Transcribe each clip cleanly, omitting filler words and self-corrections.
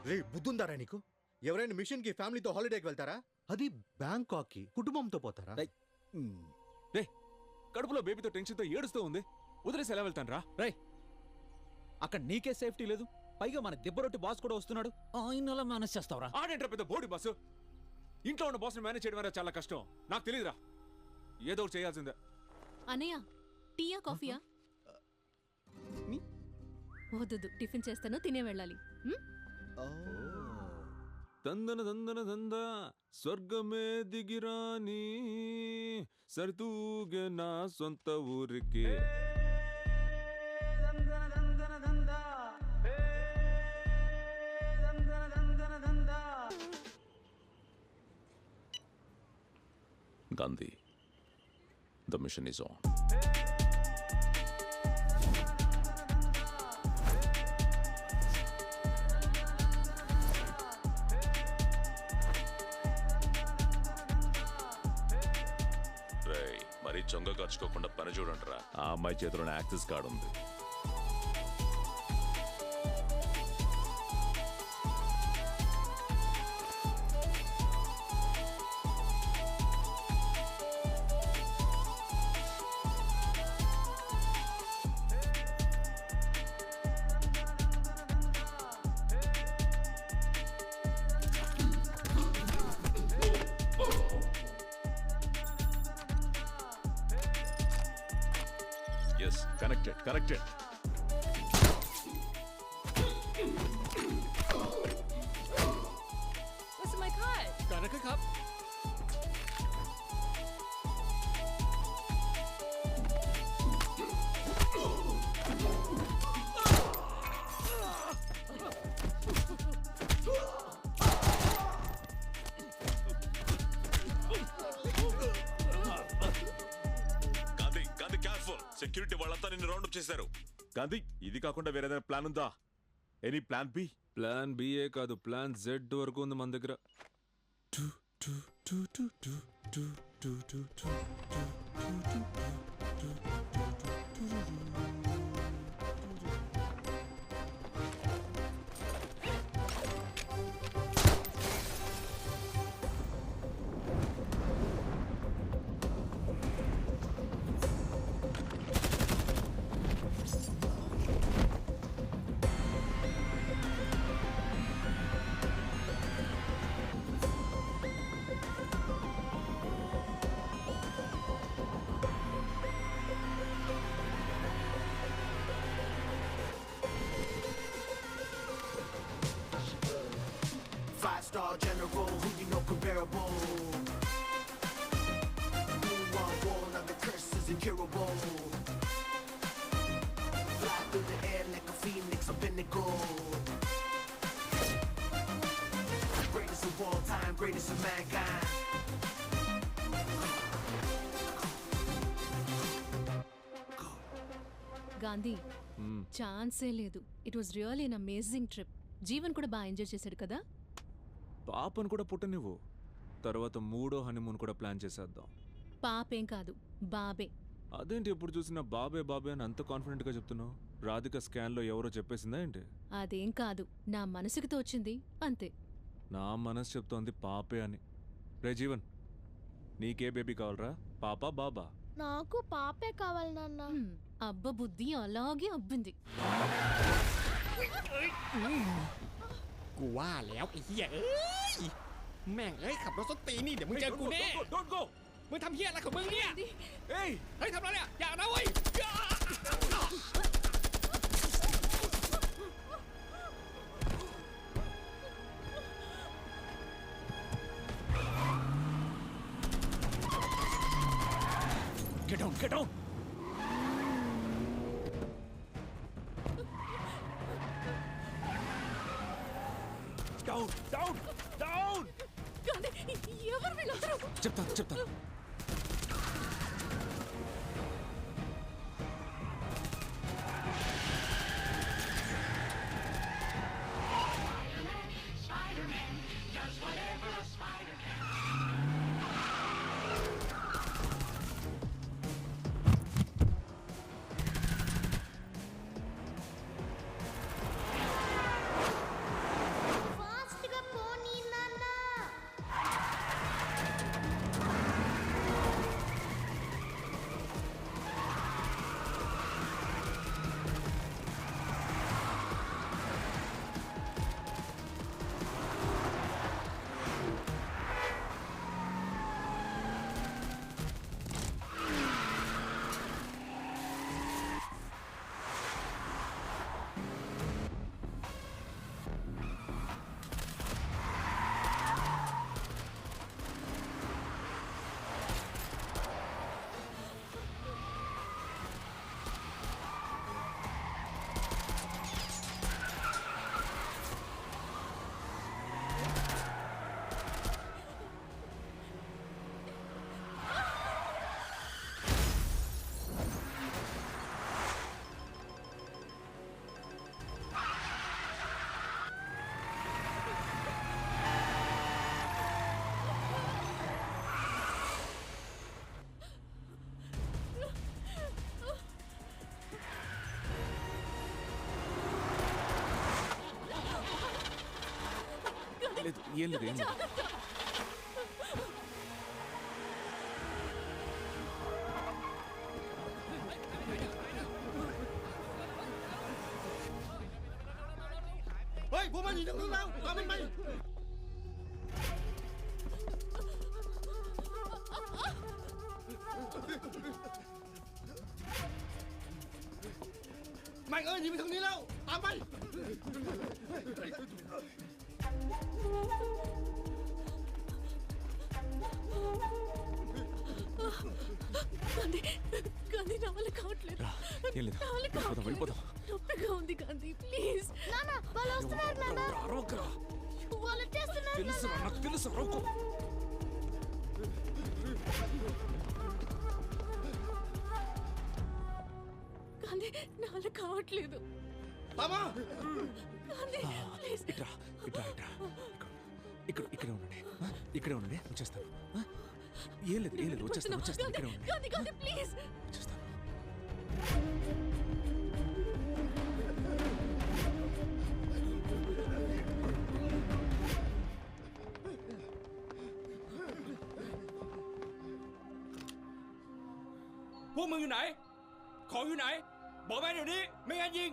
రే బుద్ధుందారా నీకు? ఎవరైనా మిషన్ కి ఫ్యామిలీతో హాలిడేకి వెళ్తారా? అది బ్యాంకాక్ కి కుటుంబంతో పోతారా? రే కడుపులో బేబీతో టెన్షన్తో ఏడుస్తూ ఉంది, వదిలేసి ఎలా వెళ్తాను రా? రై అక్కడ నీకే సేఫ్టీ లేదు, పైగా మన దెబ్బరొట్టి బాస్ కూడా వస్తున్నాడు. ఆయనలా మేనేజ్ చేస్తావురా? ఆడేంట్రా పెద్ద బోడి బాసు. ఇంట్లో ఉన్న బాస్ని మేనేజ్ చేయడం చాలా కష్టం. నాకు తెలియదురా, ఏదో ఒకటి చేయాల్సిందే. అనయ్య, టీయా కాఫీయా? వద్దు, టిఫిన్ చేస్తాను, తినే వెళ్ళాలి. దందన దందన దంద స్వర్గమే దిగిరాని సరితూగే నా సొంత ఊరికి. Gandhi, the mission is on. మరి చొంగ ఖర్చుకోకుండా పని చూడండిరా. ఆ అమ్మాయి చేతిలోనే యాక్సెస్ కార్డు ఉంది. Yes, connected. Where's my card? กครับ Gandhi careful. Security వాళ్ళంతా నిన్ను రౌండప్ చేశారు. గాంధీ, ఇది కాకుండా వేరేదైనా ప్లాన్ ఉందా? Any plan B? ప్లాన్ బిఏ కాదు, ప్లాన్ జెడ్ వరకు ఉంది మన దగ్గర. Five-star general, who you know comparable. Blue on wall, now the curse is incurable. Fly through the air like a phoenix, a pinnacle. Greatest of all time, greatest of mankind. Gandhi, ఛాన్సే లేదు. It was really an amazing trip. Jeevan కూడా బాగా enjoy చేశాడు కదా? పాపను కూడా పుట్టనివ్వు, తర్వాత మూడో హనీమూన్ కూడా ప్లాన్ చేసేద్దాం. పాపేం కాదు, బాబే. అదేంటి ఎప్పుడు చూసినా బాబే బాబే అని అంత కాన్ఫిడెంట్ గా చెప్తున్నావు? రాధిక స్కాన్ లో ఎవరో చెప్పేసిందా ఏంటి? అదేం కాదు, నా మనసుకి తోచింది అంతే. నా మనసు చెప్తోంది పాపే అని. రే జీవన్, నీకే బేబీ కావాలరా, పాపా బాబా? నాకు పాపే కావాలి నాన్న. అబ్బ బుద్ధి అలాగే అబ్బింది. กูว่าแล้วไอ้เหี้ยแม่งขับรถส้นตีนนี่เดี๋ยวมึงเจอกูแน่ Don't go! มึงทำเหี้ยอะไรของมึงเนี่ย Hey! เฮ้ยทำอะไรเนี่ยอย่านะเว้ย Get down, get down! Down! Down! Down! Gandhi, ఎవరు వీళ్ళందరూ? చెప్తాను. లేదు ఏం లేదు ఏం లేదు గాంధీ గాంధీ నా వల్ల కావట్లేదు రా, ఏం లేదు నా వల్ల వెళ్ళిపోదాం వెళ్ళిపోదాం నొప్పిగా ఉంది గాంధీ ప్లీజ్ నాన్న వాళ్ళు వస్తున్నారు నాన్న అరవకరా వాళ్ళు వచ్చేస్తున్నారు తెలుసురా నాకు తెలుసు అరవకు గాంధీ నా వల్ల కావట్లేదు గాంధీ ప్లీజ్ ఇట్రా ఇట్రా ఇట్రా ఇక్కడే ఉండండి ఇక్కడే ఉండండి వచ్చేస్తాను ఏం లేదు వచ్చేస్తాను ఇక్కడే ఉండండి గాంధీ గాంధీ ప్లీజ్ వచ్చేస్తానుพวกมึงอยู่ไหนของอยู่ไหนบอกมาเดี๋ยวนี้ไม่งั้นยิง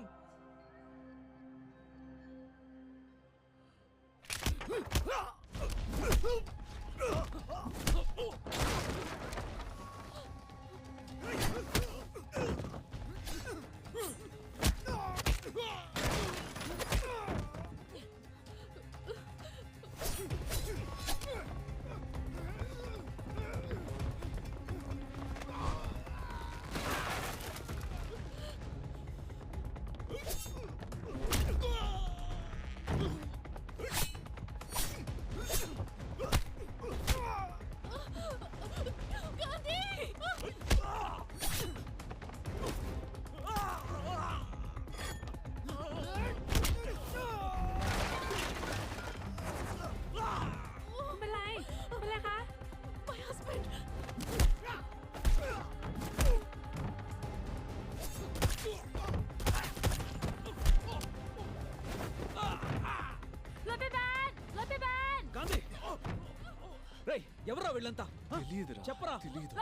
ఎవరా వీళ్ళంతా తెలియదురా చెప్పరా తెలియదు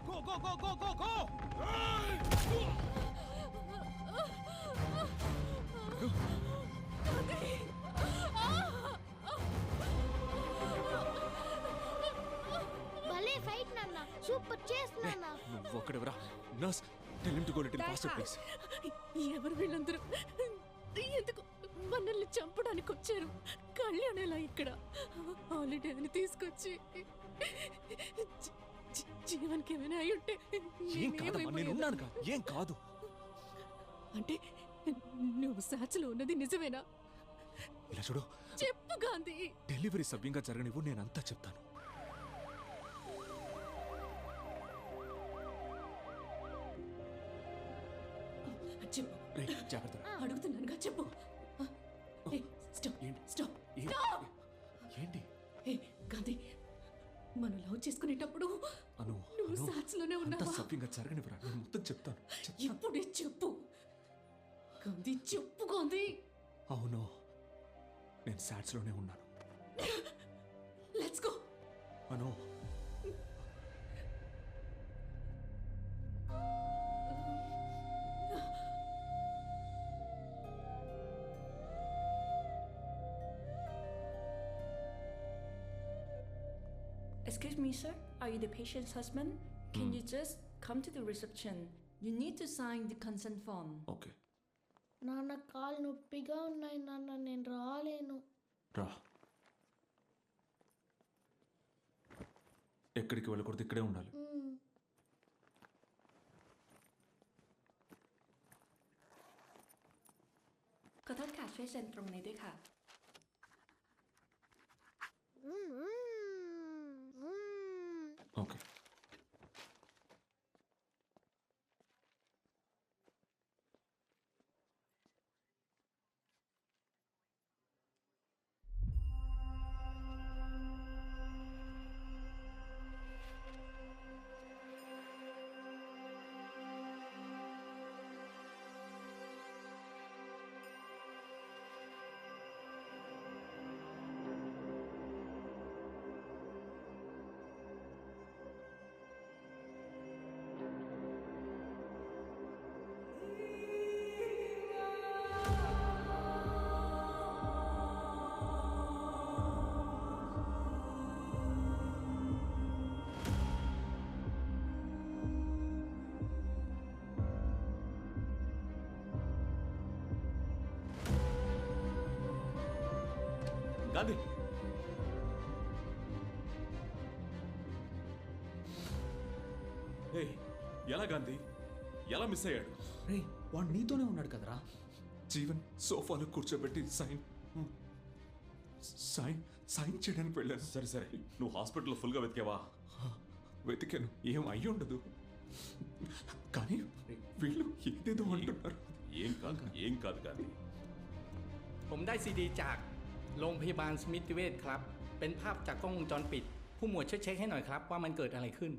go go go go go go భలే ఫైట్ నాన్న సూపర్ చేస్ నాన్న నువ్వు ఒక్కడెవరా nurse tell him to go little faster please ఎవరు వీళ్ళందరూ ఎందుకు మనల్ని చంపడానికి వచ్చారు కళ్యాణేలా ఇక్కడ హాలిడే అని తీసుకొచ్చి జీవన్కి ఏమైనా అయి ఉంటే ఏం కాదమ్మా నేను ఉన్నాను కాదు ఏం కాదు అంటే నువ్వు సాక్షిలో ఉన్నది నిజమేనా ఇలా చూడు చెప్పు గాంధీ డెలివరీ సవ్యంగా జరగనివ్వు నేనంతా చెప్తాను చెప్పు జాగ్రత్త అడుగుతున్నానుగా చెప్పు స్టాప్ ఏంటి? స్టాప్ ఏంటి? స్టాప్ ఏంటి గాంధీ మనం లవ్ చేసుకునేటప్పుడు అను నువ్వు సాక్షిలోనే అంతా ఉన్నావా సవ్యంగా జరగనివ్వరా నేను మొత్తం చెప్తాను ఇప్పుడే చెప్పు గాంధీ చెప్పు గాంధీ అవును నేను సాట్స్లోనే ఉన్నాను let's go Anu Excuse me, sir. Are you the patient's husband? Can you just come to the reception? You need to sign the consent form. Okay నాన్న కాలు నొప్పిగా ఉన్నాయి నాన్న నేను రాలేను రా ఎక్కడికి వెళ్ళకూడదు ఇక్కడే ఉండాలిขอโทษค่ะช่วยเซ็นตรงนี้ด้วยค่ะ ఓకే గాంధీ ఏయ్, ఎలా గాంధీ ఎలా మిస్ అయ్యాడు? రే వాడు నీతోనే ఉన్నాడు కదరా. జీవన్ సోఫాలో కూర్చోబెట్టి సైన్ సైన్ సైన్ చేయడానికి వెళ్ళాను. సరే సరే, నువ్వు హాస్పిటల్లో ఫుల్గా వెతికావా? వెతికాను, ఏం అయ్యి ఉండదు. కానీ వీళ్ళు ఏదేదో అంటున్నారు. ఏం కాదు Gandhi. ผมได้ซีดีจากโรงพยาบาลสมิติเวชครับ เป็นภาพจากกล้องวงจรปิด ผู้หมวดช่วยเช็คให้หน่อยครับว่ามันเกิดอะไรขึ้น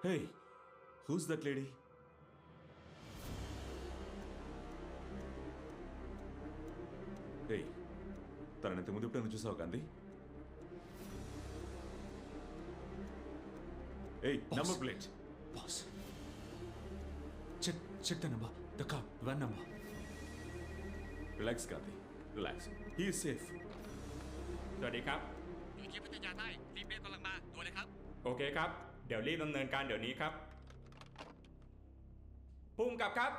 Hey, who's that lady? Hey, తనని ఇంత ముందు ఎప్పుడైనా చూసావు Gandhi? Hey, number plate. Boss check the number, the car, one number. Relax, Gandhi. Relax. He is safe. สวัสดีครับอยู่ที่พัทยาใต้รีบเรียกกำลังมาด่วนเลยครับ โอเคครับ เดี๋ยวรีบดำเนินการเดี๋ยวนี้ครับภูมิกับครับ